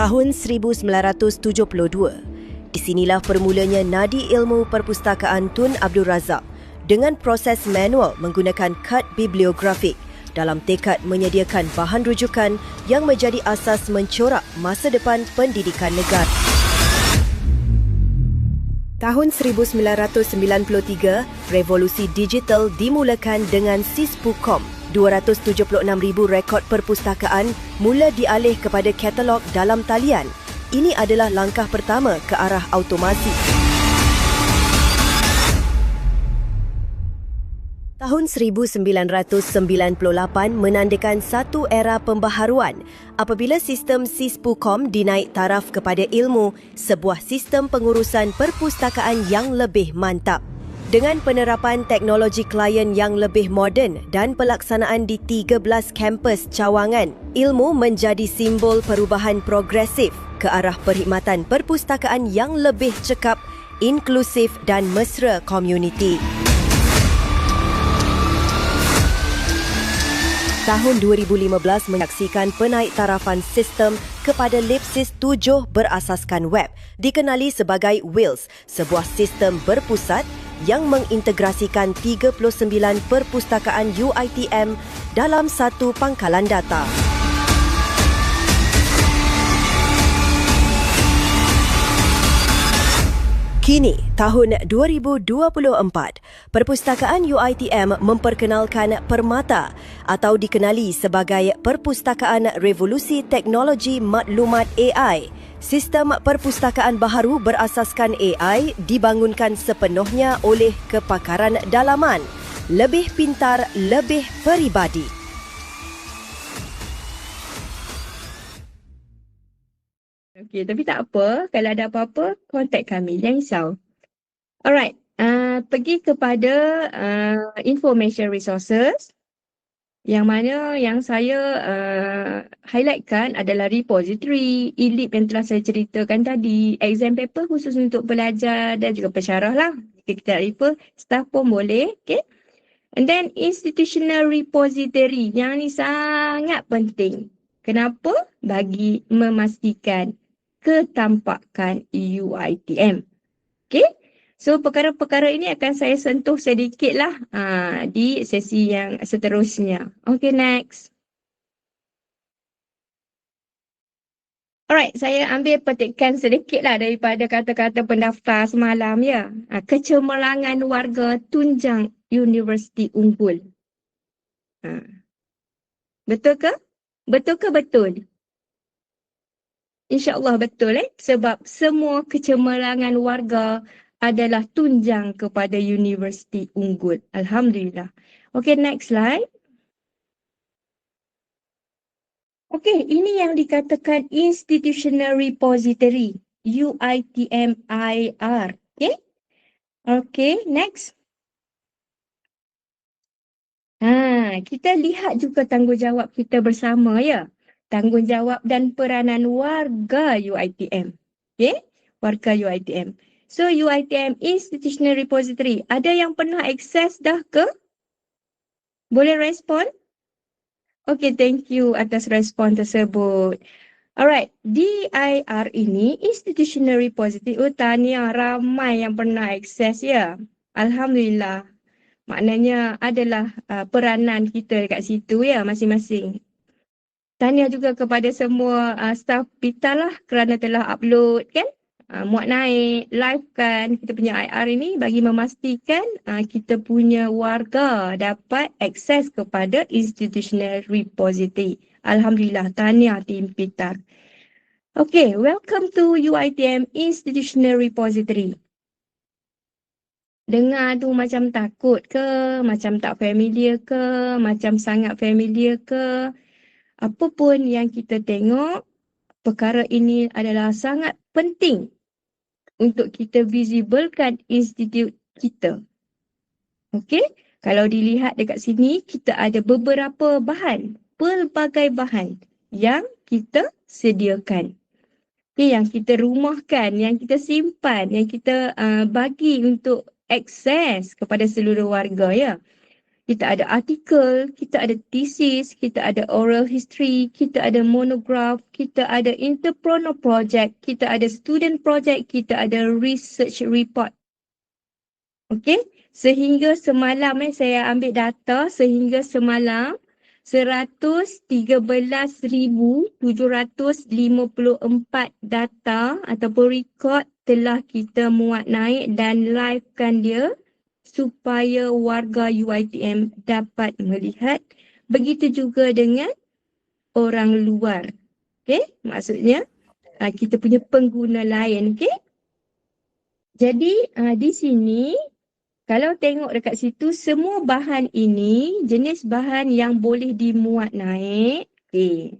Tahun 1972, di sinilah permulanya Nadi Ilmu Perpustakaan Tun Abdul Razak dengan proses manual menggunakan kad bibliografik dalam tekad menyediakan bahan rujukan yang menjadi asas mencorak masa depan pendidikan negara. Tahun 1993, revolusi digital dimulakan dengan SISPUCOM. 276,000 rekod perpustakaan mula dialih kepada katalog dalam talian. Ini adalah langkah pertama ke arah automasi. Tahun 1998 menandakan satu era pembaharuan apabila sistem SISPUCOM dinaik taraf kepada ilmu, sebuah sistem pengurusan perpustakaan yang lebih mantap. Dengan penerapan teknologi klien yang lebih moden dan pelaksanaan di 13 kampus cawangan, ilmu menjadi simbol perubahan progresif ke arah perkhidmatan perpustakaan yang lebih cekap, inklusif dan mesra komuniti. Tahun 2015 menyaksikan penaiktarafan sistem kepada LibSIS 7 berasaskan web, dikenali sebagai WILS, sebuah sistem berpusat yang mengintegrasikan 39 perpustakaan UiTM dalam satu pangkalan data. Kini, tahun 2024, Perpustakaan UiTM memperkenalkan Permata atau dikenali sebagai Perpustakaan Revolusi Teknologi Maklumat AI. Sistem perpustakaan baharu berasaskan AI dibangunkan sepenuhnya oleh kepakaran dalaman, lebih pintar, lebih peribadi. Okey, tapi tak apa. Kalau ada apa-apa, kontak kami. Jangan risau. Alright, pergi kepada information resources. Yang mana yang saya highlightkan adalah repository, e-lib yang telah saya ceritakan tadi, exam paper khusus untuk pelajar dan juga pensyarah lah. Jika kita nak refer, staff pun boleh. Okay? And then institutional repository, yang ni sangat penting. Kenapa? Bagi memastikan ketampakan UiTM. Okay? So, perkara-perkara ini akan saya sentuh sedikitlah di sesi yang seterusnya. Okay, next. Alright, saya ambil petikan sedikitlah daripada kata-kata pendaftar semalam ya. Kecemerlangan warga tunjang universiti unggul. Betul ke? Betul ke betul? InsyaAllah betul sebab semua kecemerlangan warga adalah tunjang kepada universiti unggul. Alhamdulillah. Okay, next slide. Okay, ini yang dikatakan institutional repository, UiTM-IR. Okay? Okay, next. Kita lihat juga tanggungjawab kita bersama ya. Tanggungjawab dan peranan warga UiTM. Okay? Warga UiTM. So, UiTM Institutional Repository. Ada yang pernah akses dah ke? Boleh respon? Okay, thank you atas respon tersebut. Alright, DIR ini Institutional Repository. Tahniah, ramai yang pernah akses ya. Alhamdulillah. Maknanya adalah peranan kita dekat situ ya, masing-masing. Tahniah juga kepada semua staff PITA lah kerana telah upload kan. Muat naik, live kan kita punya IR ini bagi memastikan kita punya warga dapat akses kepada institutional repository. Alhamdulillah, tahniah tim PITA. Okay, welcome to UiTM Institutional Repository. Dengar tu macam takut ke, macam tak familiar ke, macam sangat familiar ke. Apapun yang kita tengok, perkara ini adalah sangat penting untuk kita visiblekan institut kita. Okey, kalau dilihat dekat sini, kita ada beberapa bahan, pelbagai bahan yang kita sediakan. Okay, yang kita rumahkan, yang kita simpan, yang kita bagi untuk akses kepada seluruh warga ya. kita ada artikel, kita ada thesis, kita ada oral history, kita ada monograph, kita ada entrepreneur project, kita ada student project, kita ada research report. Okey, sehingga semalam saya ambil data sehingga semalam 113,754 data ataupun rekod telah kita muat naik dan livekan dia supaya warga UiTM dapat melihat. Begitu juga dengan orang luar. Okey, maksudnya kita punya pengguna lain. Okey. Jadi di sini kalau tengok dekat situ, semua bahan ini jenis bahan yang boleh dimuat naik. Okey.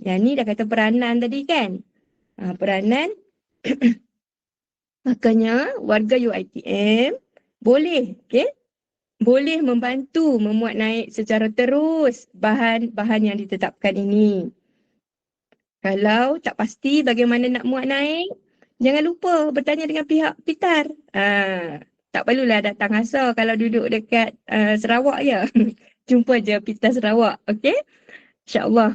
Yang ni dah kata peranan tadi kan? Peranan. Makanya warga UiTM boleh, okey? Boleh membantu memuat naik secara terus bahan-bahan yang ditetapkan ini. Kalau tak pasti bagaimana nak muat naik, jangan lupa bertanya dengan pihak PITAR. Tak perlulah datang asal kalau duduk dekat Sarawak ya. Jumpa je PITAR Sarawak, okey? InsyaAllah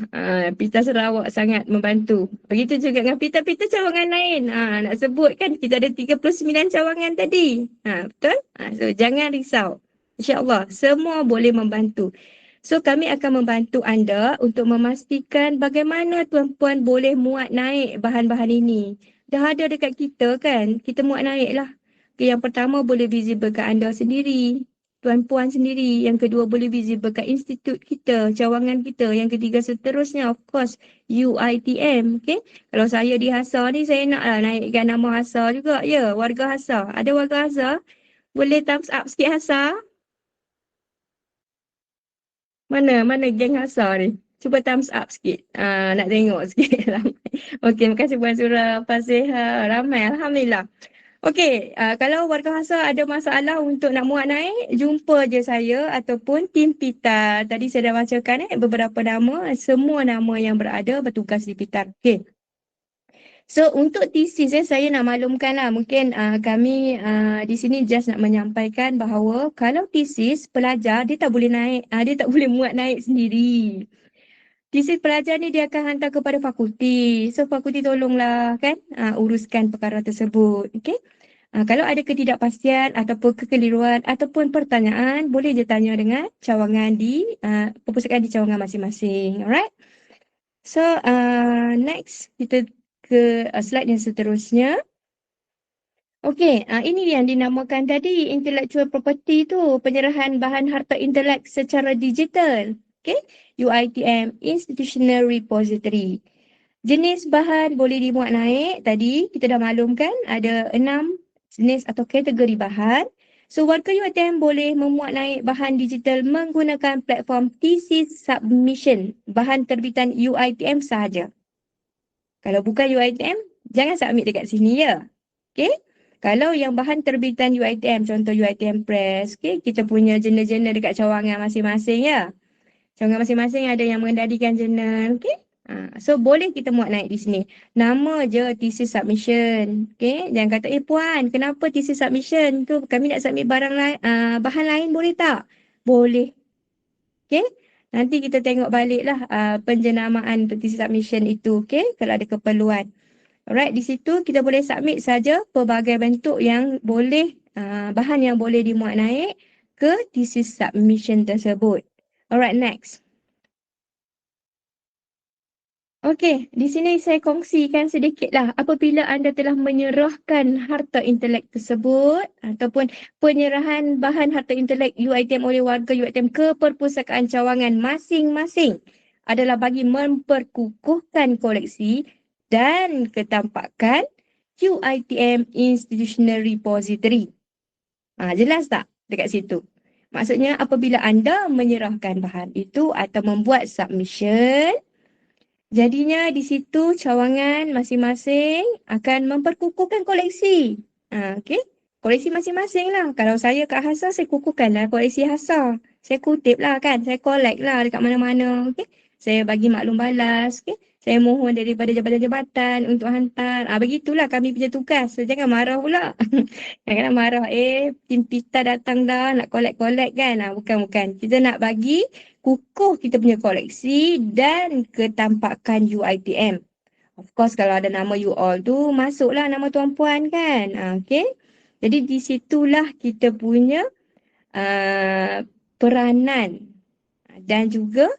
PITAR Sarawak sangat membantu. Begitu juga dengan PITAR-PITAR cawangan lain. Nak sebut kan kita ada 39 cawangan tadi. Betul? So jangan risau. InsyaAllah semua boleh membantu. So kami akan membantu anda untuk memastikan bagaimana tuan-puan boleh muat naik bahan-bahan ini. Dah ada dekat kita kan, kita muat naik lah. Okay, yang pertama boleh visible kat anda sendiri, tuan-puan sendiri. Yang kedua boleh visible kat institut kita, cawangan kita. Yang ketiga seterusnya of course UiTM. Okay? Kalau saya di Hasar ni saya naklah naikkan nama Hasar juga. Ya, warga Hasar. Ada warga Hasar? Boleh thumbs up sikit Hasar? Mana geng Hasar ni? Cuba thumbs up sikit. Nak tengok sikit. Okey, terima kasih Puan Surah Fasiha. Ramai, Alhamdulillah. Okey, kalau warga Hasar ada masalah untuk nak muat naik, jumpa je saya ataupun tim PITAR. Tadi saya dah bacakan beberapa nama, semua nama yang berada bertugas di PITAR. Okey. So untuk thesis saya nak maklumkanlah, mungkin kami di sini just nak menyampaikan bahawa kalau thesis pelajar dia tak boleh naik, dia tak boleh muat naik sendiri. Thesis pelajar ni dia akan hantar kepada fakulti. So fakulti tolonglah kan uruskan perkara tersebut. Okey. Kalau ada ketidakpastian ataupun kekeliruan ataupun pertanyaan, boleh je tanya dengan cawangan di perpustakaan di cawangan masing-masing. Alright. So next kita ke slide yang seterusnya. Okey, ini yang dinamakan tadi intellectual property tu, penyerahan bahan harta intelek secara digital. Okey, UiTM Institutional Repository. Jenis bahan boleh dimuat naik, tadi kita dah maklumkan ada 6 jenis atau kategori bahan. So warga UiTM boleh memuat naik bahan digital menggunakan platform thesis submission, bahan terbitan UiTM sahaja. Kalau bukan UiTM, jangan submit dekat sini ya. Okey. Kalau yang bahan terbitan UiTM, contoh UiTM Press, okey, kita punya jurnal-jurnal dekat cawangan masing-masing ya. Cawangan masing-masing ada yang mengendalikan jurnal, okey. So boleh kita muat naik di sini. Nama je thesis submission. Okey, jangan kata puan, kenapa thesis submission tu kami nak submit barang lain, bahan lain boleh tak? Boleh. Okey. Nanti kita tengok baliklah penjenamaan thesis submission itu, okey, kalau ada keperluan. Alright, di situ kita boleh submit saja pelbagai bentuk yang boleh, bahan yang boleh dimuat naik ke thesis submission tersebut. Alright, next. Okey, di sini saya kongsikan sedikitlah apabila anda telah menyerahkan harta intelek tersebut ataupun penyerahan bahan harta intelek UiTM oleh warga UiTM ke perpustakaan cawangan masing-masing adalah bagi memperkukuhkan koleksi dan ketampakan UiTM Institutional Repository. Jelas tak dekat situ? Maksudnya apabila anda menyerahkan bahan itu atau membuat submission, jadinya di situ cawangan masing-masing akan memperkukuhkan koleksi. Okey. Koleksi masing-masing lah. Kalau saya kat Hasar, saya kukuhkan lah koleksi Hasar. Saya kutip lah kan. Saya collect lah dekat mana-mana. Okey. Saya bagi maklum balas. Okey. Saya mohon daripada jabatan-jabatan untuk hantar. Begitulah kami punya tugas. So, jangan marah pula. Jangan marah. Tim Pita datang dah nak collect-collect kan. Bukan. Kita nak bagi kukuh kita punya koleksi dan ketampakan UiTM. Of course, kalau ada nama you all tu, masuklah nama tuan puan kan. Okay. Jadi, di situlah kita punya peranan dan juga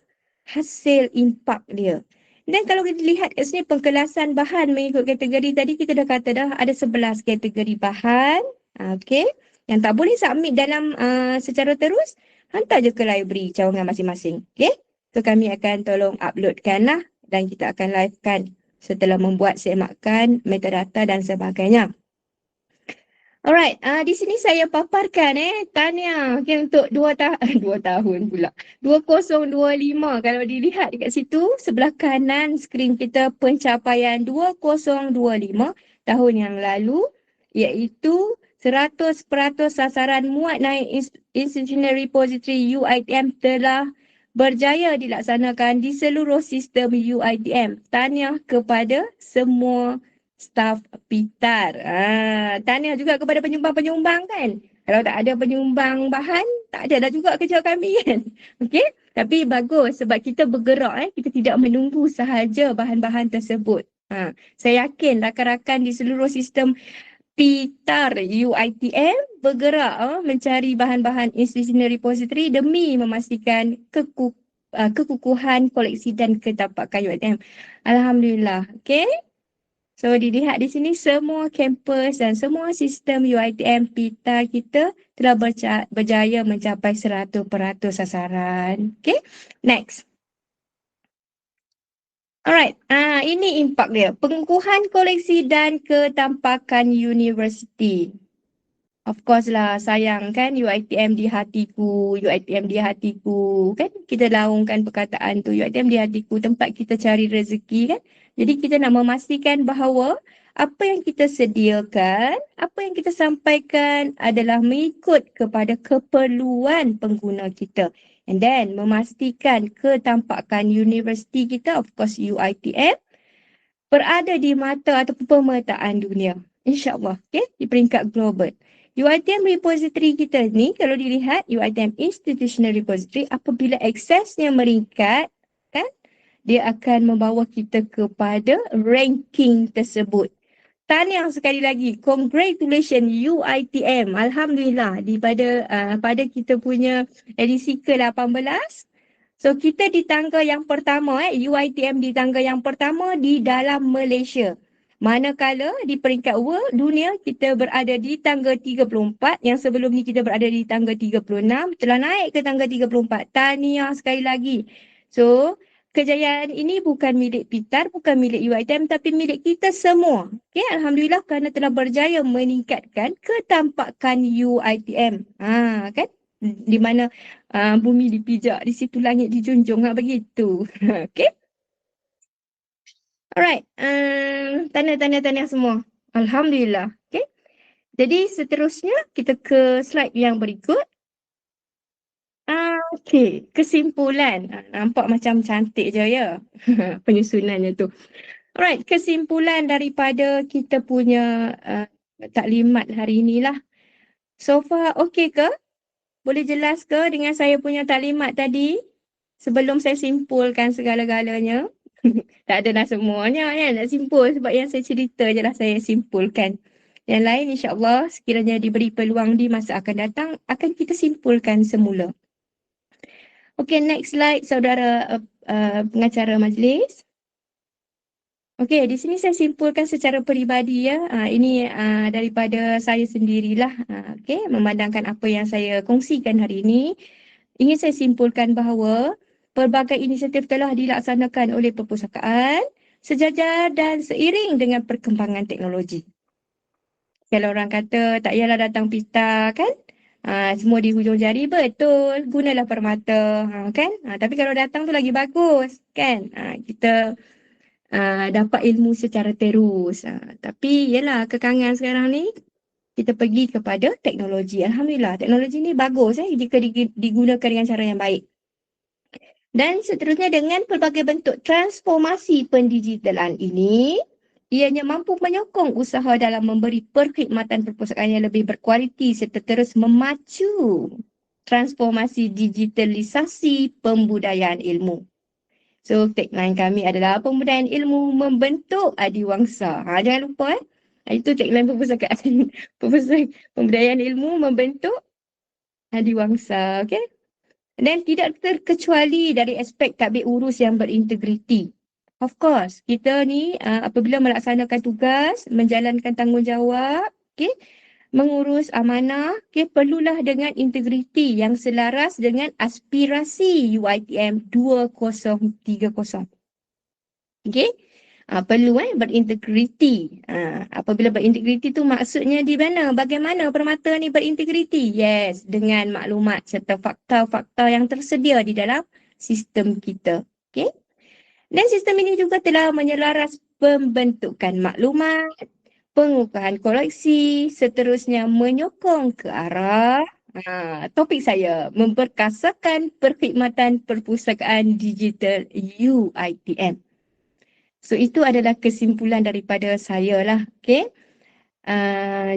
hasil impak dia. Dan kalau kita lihat kat sini pengkelasan bahan mengikut kategori tadi, kita dah kata dah ada 11 kategori bahan. Okay. Yang tak boleh submit dalam secara terus, hantar je ke library cawangan masing-masing. Okay. So kami akan tolong uploadkan lah dan kita akan livekan setelah membuat semakan metadata dan sebagainya. Alright, di sini saya paparkan tahniah untuk 2 tahun pula. 2025 kalau dilihat dekat situ sebelah kanan skrin kita pencapaian 2025 tahun yang lalu iaitu 100% sasaran muat naik institutional repository UiTM telah berjaya dilaksanakan di seluruh sistem UiTM. Tahniah kepada semua staf Pitar. Tahniah juga kepada penyumbang-penyumbang kan. Kalau tak ada penyumbang bahan, tak ada dah juga kerja kami kan. Okey? Tapi bagus sebab kita bergerak kita tidak menunggu sahaja bahan-bahan tersebut. Saya yakin rakan-rakan di seluruh sistem Pitar UiTM bergerak mencari bahan-bahan institutional repository demi memastikan kekukuhan koleksi dan ketampakan UiTM. Alhamdulillah. Okey? So dilihat di sini semua kampus dan semua sistem UiTM Pita kita telah berjaya mencapai 100% sasaran. Okay, next. Alright, ini impak dia. Pengukuhan koleksi dan ketampakan universiti. Of course lah, sayang kan UiTM di hatiku, UiTM di hatiku. Kan kita laungkan perkataan tu, UiTM di hatiku, tempat kita cari rezeki kan. Jadi kita nak memastikan bahawa apa yang kita sediakan, apa yang kita sampaikan adalah mengikut kepada keperluan pengguna kita. And then memastikan ketampakan universiti kita, of course UiTM, berada di mata ataupun pemetaan dunia. InsyaAllah, okay, di peringkat global. UiTM repository kita ni, kalau dilihat UiTM Institutional Repository, apabila aksesnya meningkat, kan, dia akan membawa kita kepada ranking tersebut. Tahniah sekali lagi. Congratulations UiTM. Alhamdulillah pada kita punya edisi ke-18. So kita di tangga yang pertama UiTM di tangga yang pertama di dalam Malaysia. Manakala di peringkat world dunia kita berada di tangga 34, yang sebelum ni kita berada di tangga 36, telah naik ke tangga 34. Tahniah sekali lagi. So kejayaan ini bukan milik Pitar, bukan milik UiTM tapi milik kita semua. Okay, alhamdulillah kerana telah berjaya meningkatkan ketampakan UiTM. Kan? Di mana bumi dipijak, di situ langit dijunjung, begitu. Okay. Alright, tanya semua. Alhamdulillah. Okay. Jadi seterusnya kita ke slide yang berikut. Okay, kesimpulan. Nampak macam cantik je ya penyusunannya tu. Alright, kesimpulan daripada kita punya taklimat hari inilah. So far okay ke? Boleh jelas ke dengan saya punya taklimat tadi? Sebelum saya simpulkan segala-galanya. Tak ada dah semuanya kan, nak simpul sebab yang saya cerita je lah saya simpulkan. Yang lain insyaAllah sekiranya diberi peluang di masa akan datang, akan kita simpulkan semula. Okay, next slide saudara pengacara majlis. Okay, di sini saya simpulkan secara peribadi ya. Ini daripada saya sendirilah. Okay, memandangkan apa yang saya kongsikan hari ini. Ingin saya simpulkan bahawa pelbagai inisiatif telah dilaksanakan oleh perpustakaan sejajar dan seiring dengan perkembangan teknologi. Kalau orang kata tak payahlah datang pita kan, semua di hujung jari, betul, gunalah permata kan. Tapi kalau datang tu lagi bagus kan, kita dapat ilmu secara terus. Tapi yalah kekangan sekarang ni kita pergi kepada teknologi. Alhamdulillah teknologi ni bagus jika digunakan dengan cara yang baik. Dan seterusnya dengan pelbagai bentuk transformasi pendigitalan ini, ianya mampu menyokong usaha dalam memberi perkhidmatan perpustakaan yang lebih berkualiti serta terus memacu transformasi digitalisasi pembudayaan ilmu. So, tagline kami adalah pembudayaan ilmu membentuk adiwangsa. Jangan lupa itu tagline perpustakaan. Pembudayaan ilmu membentuk adiwangsa. Okay? Dan tidak terkecuali dari aspek tadbir urus yang berintegriti. Of course, kita ni apabila melaksanakan tugas, menjalankan tanggungjawab, okay, mengurus amanah, okay, perlulah dengan integriti yang selaras dengan aspirasi UiTM 2030. Okay? Perlu berintegriti. Apabila berintegriti tu maksudnya di mana? Bagaimana permata ni berintegriti? Yes, dengan maklumat serta fakta-fakta yang tersedia di dalam sistem kita. Okay? Dan sistem ini juga telah menyelaras pembentukan maklumat, pengukuhan koleksi, seterusnya menyokong ke arah topik saya, memperkasakan perkhidmatan perpustakaan digital UiTM. So itu adalah kesimpulan daripada saya lah. Okay?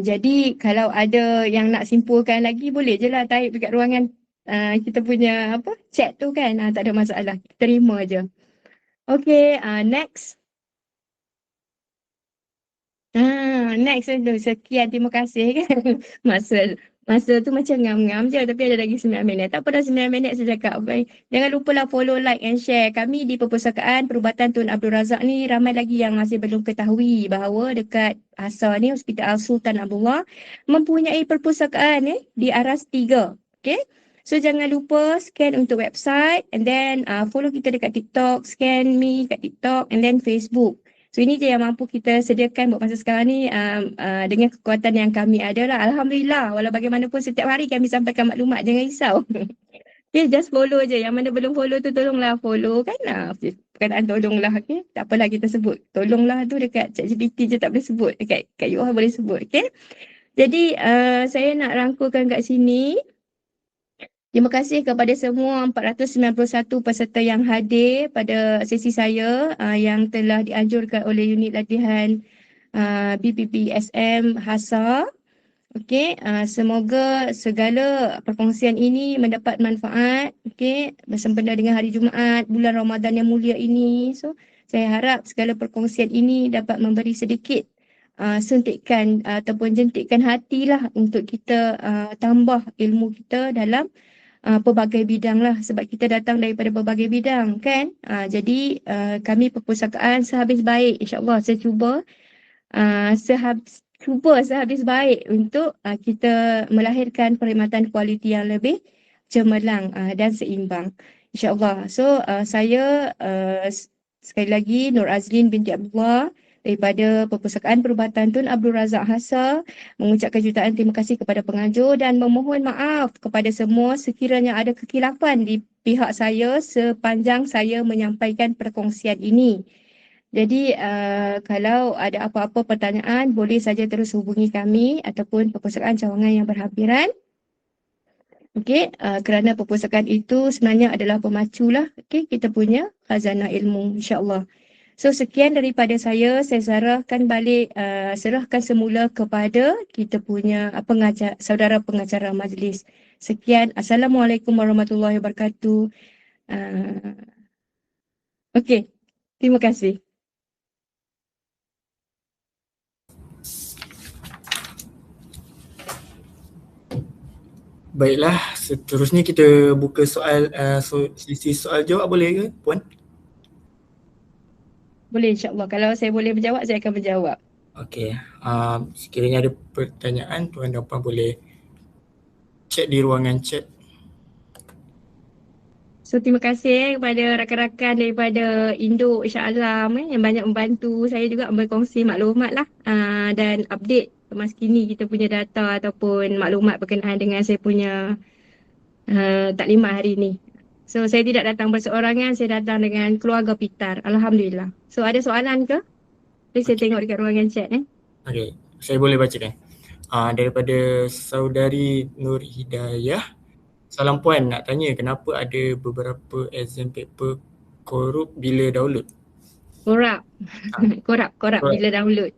Jadi kalau ada yang nak simpulkan lagi boleh je lah type dekat ruangan kita punya chat tu kan. Tak ada masalah. Terima je. Okay, next. Next tu. Sekian, terima kasih kan. Masa tu macam ngam-ngam je tapi ada lagi 9 minit. Tak apa dah 9 minit saya cakap. Okay. Jangan lupalah follow, like and share. Kami di Perpustakaan Perubatan Tun Abdul Razak ni ramai lagi yang masih belum ketahui bahawa dekat Hasa ni, Hospital Sultan Abdullah mempunyai perpustakaan di Aras 3. Okay. So jangan lupa scan untuk website and then follow kita dekat TikTok, scan me kat TikTok and then Facebook. So ini je yang mampu kita sediakan buat masa sekarang ni dengan kekuatan yang kami ada lah. Alhamdulillah, walau bagaimanapun setiap hari kami sampaikan maklumat, jangan risau. Okay, just follow je. Yang mana belum follow tu tolonglah follow kan. Perkataan tolonglah, okay. Tak apalah kita sebut. Tolonglah tu dekat ChatGPT je tak boleh sebut. Dekat UiTM boleh sebut, okay. Jadi saya nak rangkulkan kat sini. Terima kasih kepada semua 491 peserta yang hadir pada sesi saya yang telah dianjurkan oleh unit latihan BPPSM Hasa. Okey, semoga segala perkongsian ini mendapat manfaat, okey, bersempena dengan hari Jumaat, bulan Ramadan yang mulia ini. So, saya harap segala perkongsian ini dapat memberi sedikit suntikan ataupun jentikan hatilah untuk kita tambah ilmu kita dalam pelbagai bidang lah sebab kita datang daripada pelbagai bidang kan. Jadi kami perpustakaan sehabis baik insya-Allah saya cuba sehabis baik untuk kita melahirkan perkhidmatan kualiti yang lebih cemerlang dan seimbang insya-Allah. So saya sekali lagi Nur Azlin binti Abdullah daripada Perpustakaan Perubatan Tun Abdul Razak Hasa mengucapkan jutaan terima kasih kepada pengajar dan memohon maaf kepada semua sekiranya ada kekhilafan di pihak saya sepanjang saya menyampaikan perkongsian ini. Jadi kalau ada apa-apa pertanyaan boleh saja terus hubungi kami ataupun Perpustakaan Cawangan yang berhampiran. Okey, kerana perpustakaan itu sebenarnya adalah pemaculah kita punya khazanah ilmu insya-Allah. So sekian daripada saya serahkan balik, serahkan semula kepada kita punya saudara pengacara majlis. Sekian, Assalamualaikum warahmatullahi wabarakatuh. Okey, terima kasih. Baiklah, seterusnya kita buka soal, sisi soal jawab boleh ke Puan? Boleh insya-Allah. Kalau saya boleh menjawab, saya akan menjawab. Okey, sekiranya ada pertanyaan, Tuan dan Puan boleh chat di ruangan chat. So terima kasih kepada rakan-rakan daripada Indo Shah Alam yang banyak membantu saya juga berkongsi maklumat lah dan update masa kini kita punya data ataupun maklumat berkenaan dengan saya punya taklimat hari ini. So saya tidak datang berseorangan, saya datang dengan keluarga Pitar. Alhamdulillah. So ada soalan ke? Boleh saya tengok dekat ruangan chat Okey, saya boleh bacakan. Daripada saudari Nur Hidayah, Salam Puan, nak tanya kenapa ada beberapa exam paper korup bila download? Korap. Ah, Korap Right. bila download.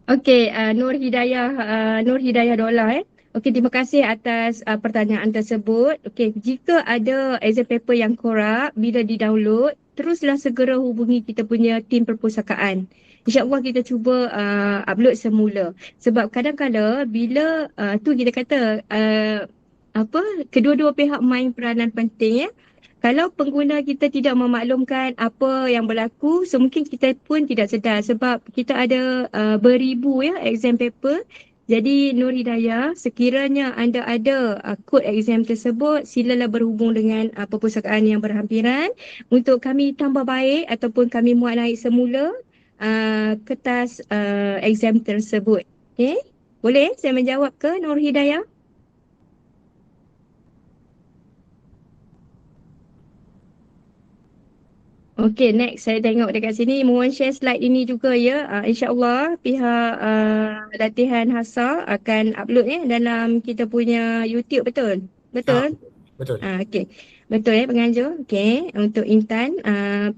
Okey, Nur Hidayah Dola Okey, terima kasih atas pertanyaan tersebut. Okey, jika ada exam paper yang korap bila di-download, teruslah segera hubungi kita punya tim perpustakaan. InsyaAllah kita cuba upload semula. Sebab kadang-kadang bila tu kita kata apa kedua-dua pihak main peranan penting. Kalau pengguna kita tidak memaklumkan apa yang berlaku, so mungkin kita pun tidak sedar sebab kita ada beribu exam paper. Jadi Nur Hidayah, sekiranya anda ada kod exam tersebut, silalah berhubung dengan perpustakaan yang berhampiran untuk kami tambah baik ataupun kami muat naik semula kertas exam tersebut. Okey? Boleh saya menjawab ke Nur Hidayah? Okey, next saya tengok dekat sini. Mohon share slide ini juga ya. InsyaAllah pihak latihan HASA akan upload dalam kita punya YouTube, betul? Ah, Betul? betul. Okey. Betul penganjur. Okey, untuk Intan,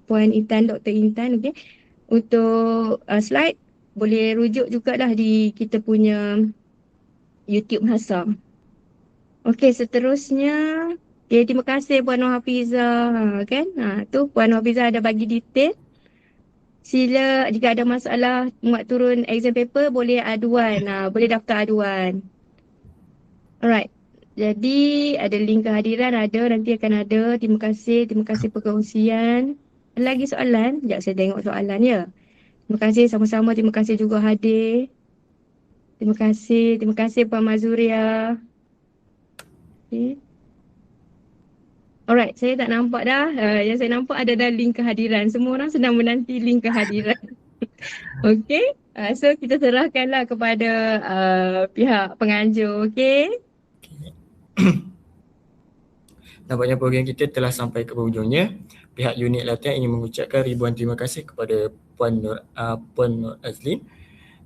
Puan Intan, Dr. Intan, okey. Untuk slide boleh rujuk jugalah di kita punya YouTube HASA. Okey, seterusnya. Okey, terima kasih Puan Nur Hafizah. Kan? Tu Puan Nur Hafizah ada bagi detail. Sila jika ada masalah muat turun exam paper boleh aduan, boleh daftar aduan. Alright. Jadi ada link kehadiran ada, nanti akan ada. Terima kasih perkongsian. Ada lagi soalan? Sekejap saya tengok soalan ya. Terima kasih sama-sama, terima kasih juga hadir. Terima kasih Puan Mazuria. Okay. Alright, saya tak nampak dah. Yang saya nampak ada dah link kehadiran. Semua orang sedang menanti link kehadiran. Okey. So kita serahkanlah kepada pihak penganjur. Okey. Nampaknya program kita telah sampai ke penghujungnya. Pihak unit latihan ingin mengucapkan ribuan terima kasih kepada Puan Nur Azlin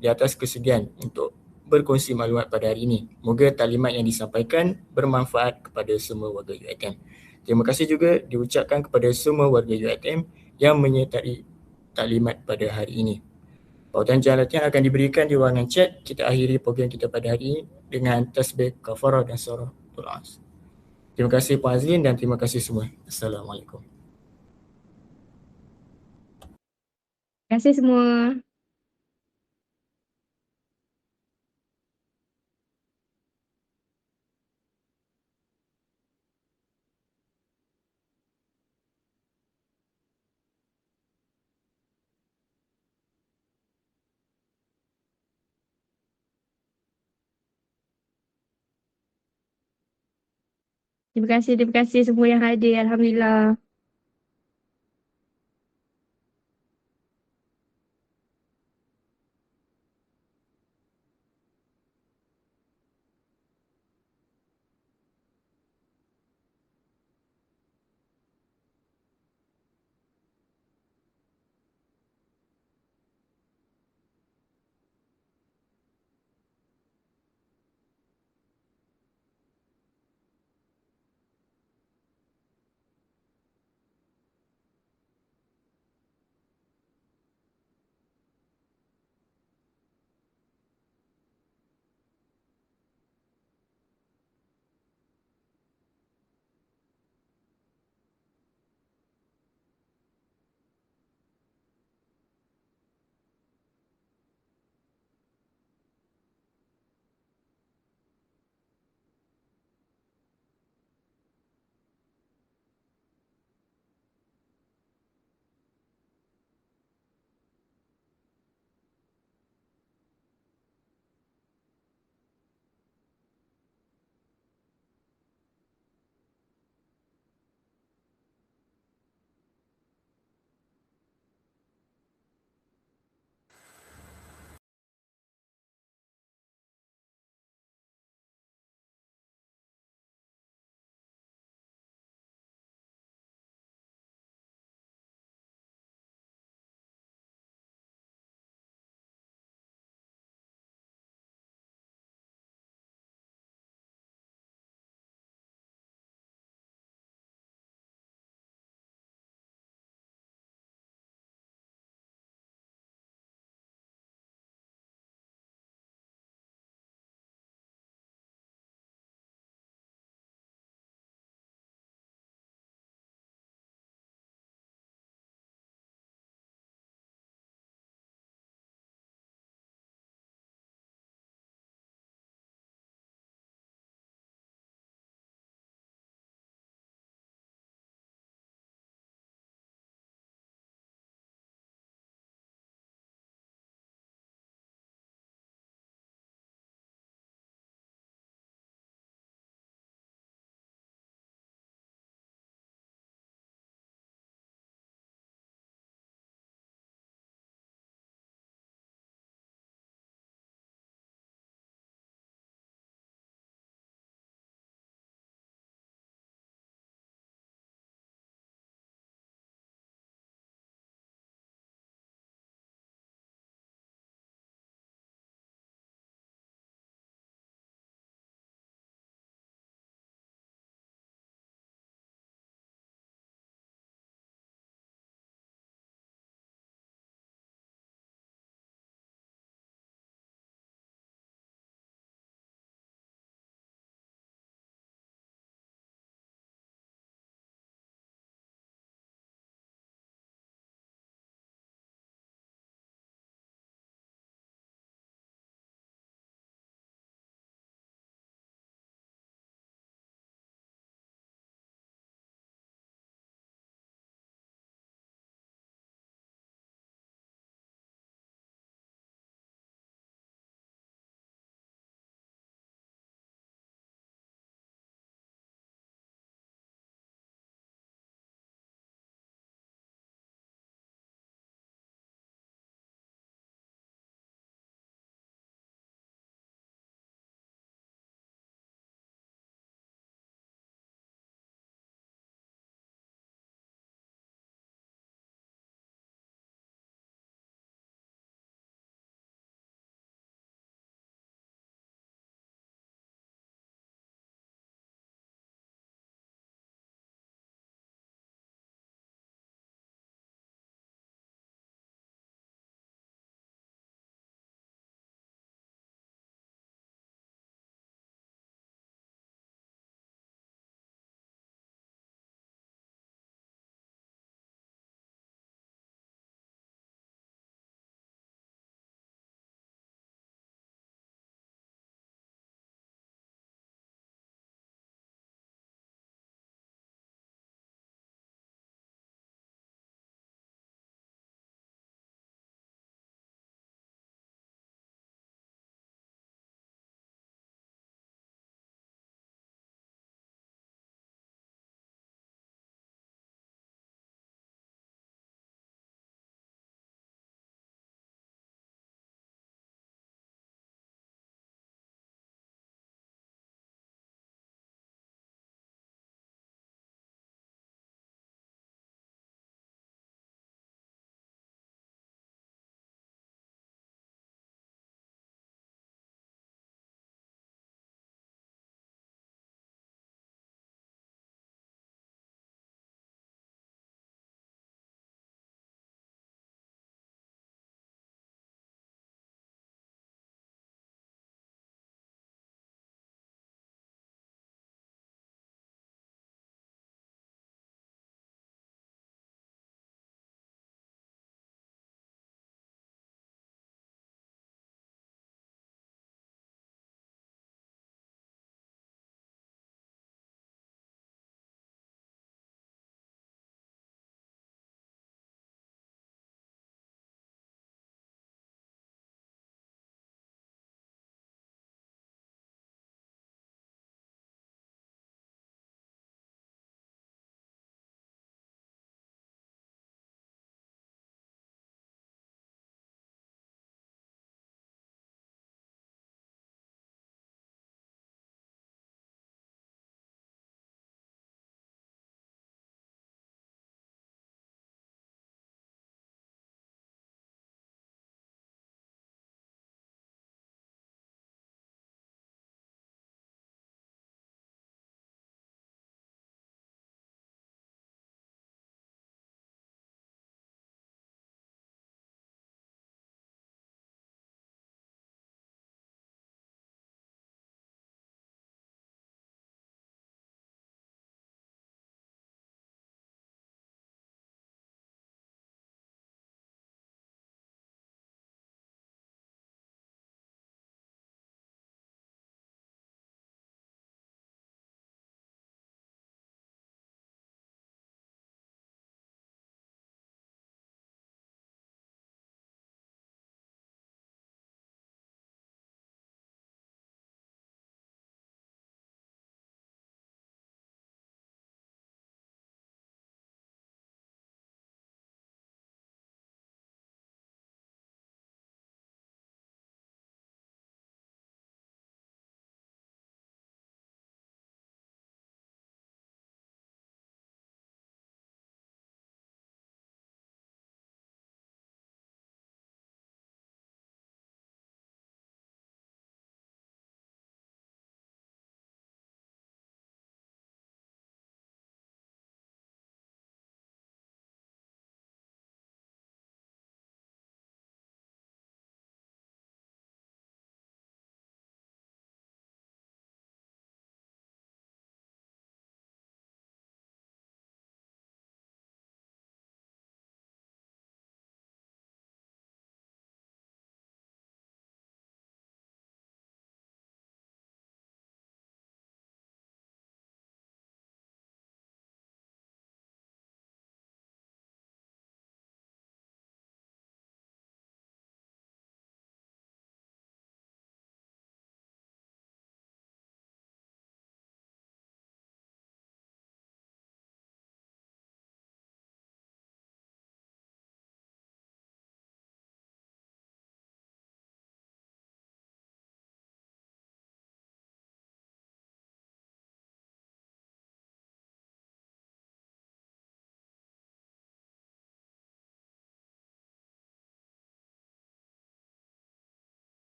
di atas kesediaan untuk berkongsi maklumat pada hari ini. Moga taklimat yang disampaikan bermanfaat kepada semua warga UiTM. Terima kasih juga diucapkan kepada semua warga UiTM yang menyertai taklimat pada hari ini. Pautan jalan latihan akan diberikan di ruangan chat. Kita akhiri program kita pada hari ini dengan tasbih, kafarah dan surah Al-As. Terima kasih Puan Azlin dan terima kasih semua. Assalamualaikum. Terima kasih semua. Terima kasih semua yang hadir. Alhamdulillah.